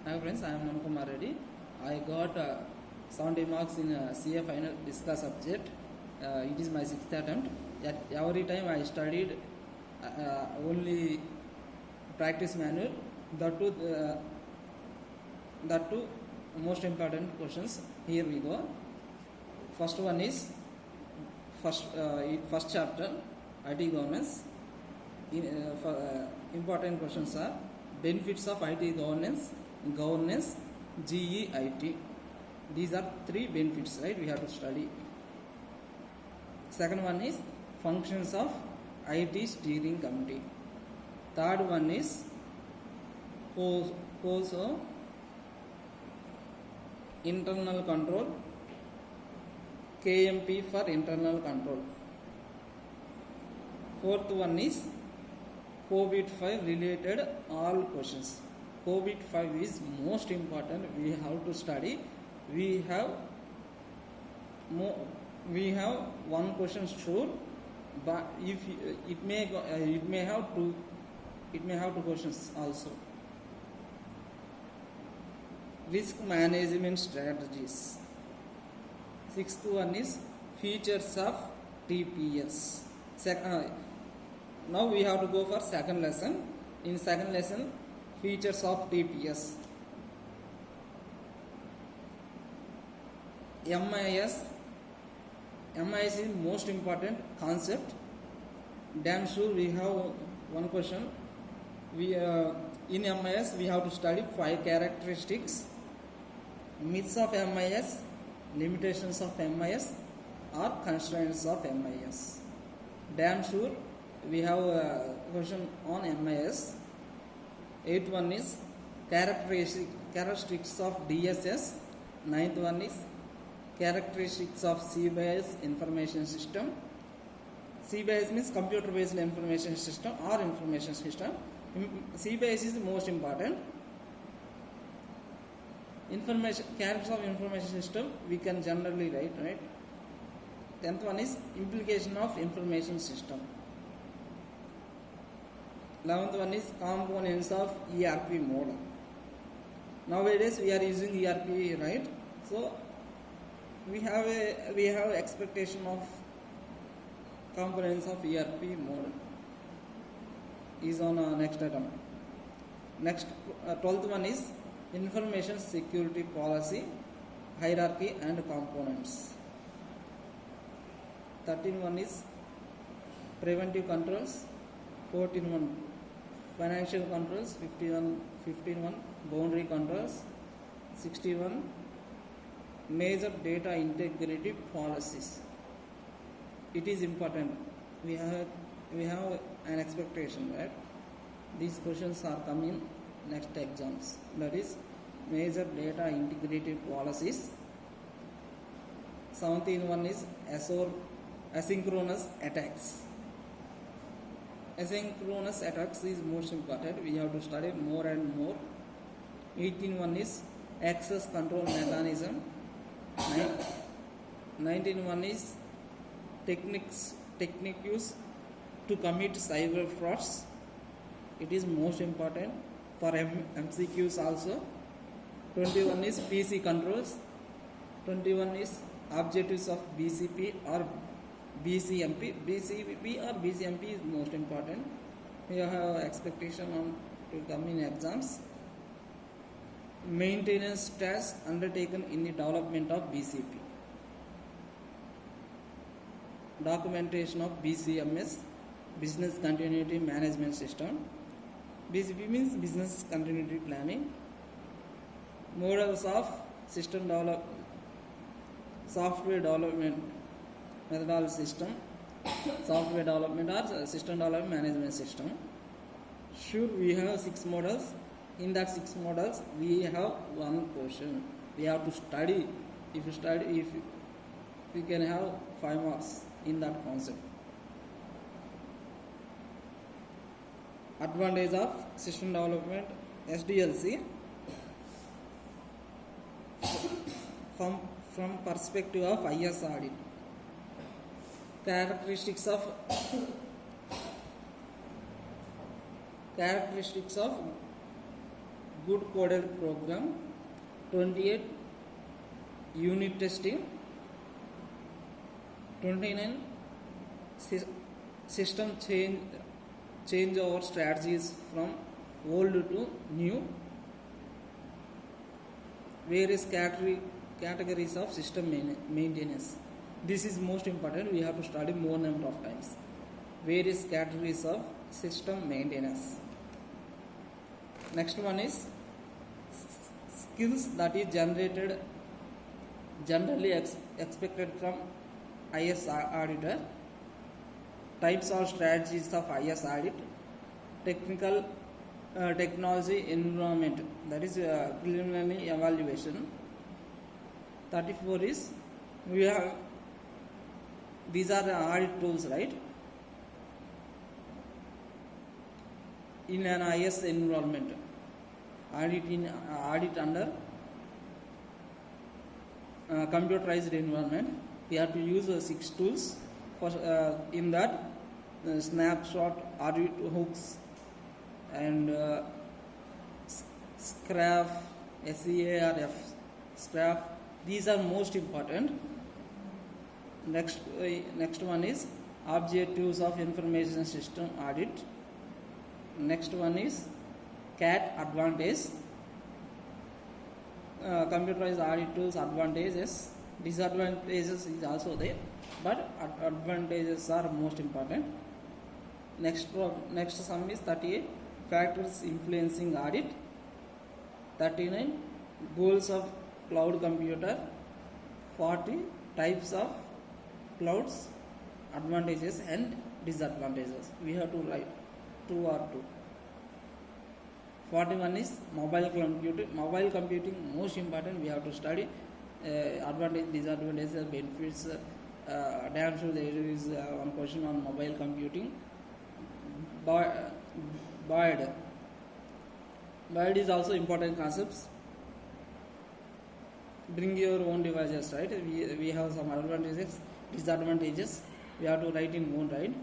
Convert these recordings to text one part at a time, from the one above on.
Hi friends, I am Manukumar Reddy. I got 70 marks in CA final discuss subject. It is my sixth attempt. At every time I studied only practice manual. That two most important questions. Here we go. First one is first chapter IT governance. Important questions are benefits of IT governance, GEIT. These are three benefits, right? We have to study. Second one is functions of IT steering committee. Third one is COSO, internal control, KMP for internal control. Fourth one is COVID-5 related all questions. COVID-5 is most important. We have to study. We have one question sure, but if it may have two questions also. Risk management strategies. Sixth one is features of TPS. Now we have to go for second lesson. In second lesson, features of TPS. MIS is most important concept. Damn sure we have one question. In MIS we have to study 5 characteristics, myths of MIS, limitations of MIS, or constraints of MIS. Damn sure we have a question on MIS. 8th one is characteristics of DSS. 9th one is characteristics of CBIS information system. CBIS means computer based information system or information system. CBIS is the most important. Characteristics of information system we can generally write, right? 10th one is implication of information system. 11th one is components of ERP model. Nowadays we are using ERP, right? So we have expectation of components of ERP model is on next item. Next 12th one is information security policy, hierarchy and components. 13th one is preventive controls. 14th one financial controls. 15th one boundary controls. 61 major data integrity policies. It is important. We have an expectation, right? These questions are coming next exams. That is major data integrity policies. 17th one is asynchronous attacks. Asynchronous attacks is most important. We have to study more and more. 18th one is access control mechanism. 19th one is techniques used to commit cyber frauds. It is most important for MCQs also. 21 is PC controls. 21 is objectives of BCP or BCMP. BCP or BCMP is most important. We have expectation on to come in exams. Maintenance tasks undertaken in the development of BCP. Documentation of BCMS, business continuity management system. BCP means business continuity planning. Models of software development methodology system, software development or system development management system. Sure, we have 6 models. In that 6 models, we have one question. We have to study. If we can have 5 marks in that concept. Advantage of system development, SDLC. From perspective of IS audit. Characteristics of good coded program, 28 unit testing, 29 system change over strategies from old to new, various categories of system maintenance. This is most important, we have to study more number of times. Various categories of system maintenance. Next one is skills that is generally expected from IS auditor, types or strategies of IS audit, technology environment, that is preliminary evaluation. 34 is we have, these are the audit tools, right? In an IS environment, audit under computerized environment, we have to use 6 tools. For in that, snapshot, audit hooks, and SCRAF, SEARF, SCRAF. These are most important. Next one is objectives of information system audit. Next one is CAT advantage, computerized audit tools advantages. Disadvantages is also there, but advantages are most important. Next sum is 38 factors influencing audit, 39 goals of cloud computer, 40 types of clouds, advantages and disadvantages. We have to write 2 or 2. 41 is mobile computing most important, we have to study advantage, disadvantages, benefits. Damn sure there is one question on mobile computing. Boyd is also important concepts. Bring your own devices, right? We have some advantages, disadvantages, we have to write in own, right?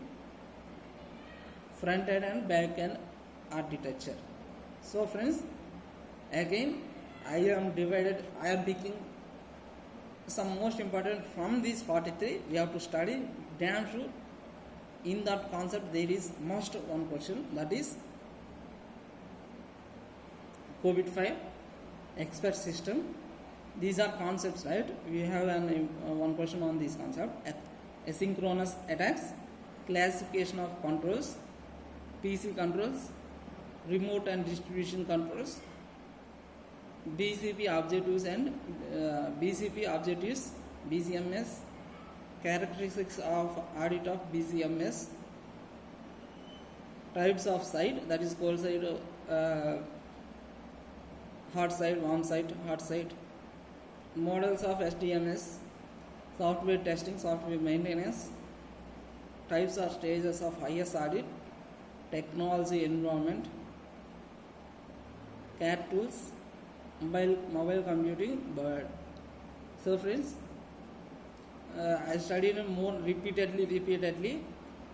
Front end and back end architecture. So friends, again I am picking some most important from these 43. We have to study. Damn sure in that concept there is most one question, that is COVID-5 expert system. These are concepts, right? We have one question on this concept. Asynchronous attacks, classification of controls, PC controls, remote and distribution controls, BCP objectives and BCMS, characteristics of audit of BCMS, types of site, that is cold site, hot site, warm site, hot site, models of SDMS, software testing, software maintenance, types or stages of IS audit, technology environment, CAT tools, mobile computing, Boyd. So friends, I studied more repeatedly,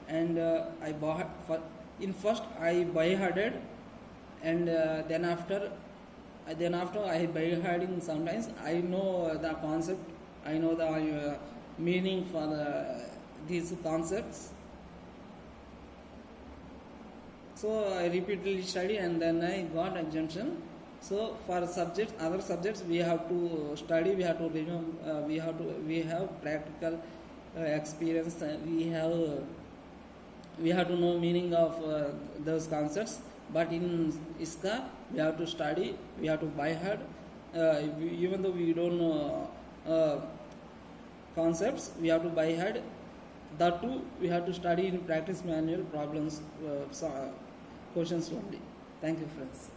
and in first I by-hearted, and then after I by-hearting sometimes. I know the concept, I know the meaning for these concepts. So I repeatedly study, and then I got exemption. So for other subjects we have to study, we have to we have practical experience, we have to know meaning of those concepts. But in ISCA we have to study, we have to by heart, even though we don't know concepts, we have to by heart. That too we have to study in practice manual problems, questions only. Thank you friends.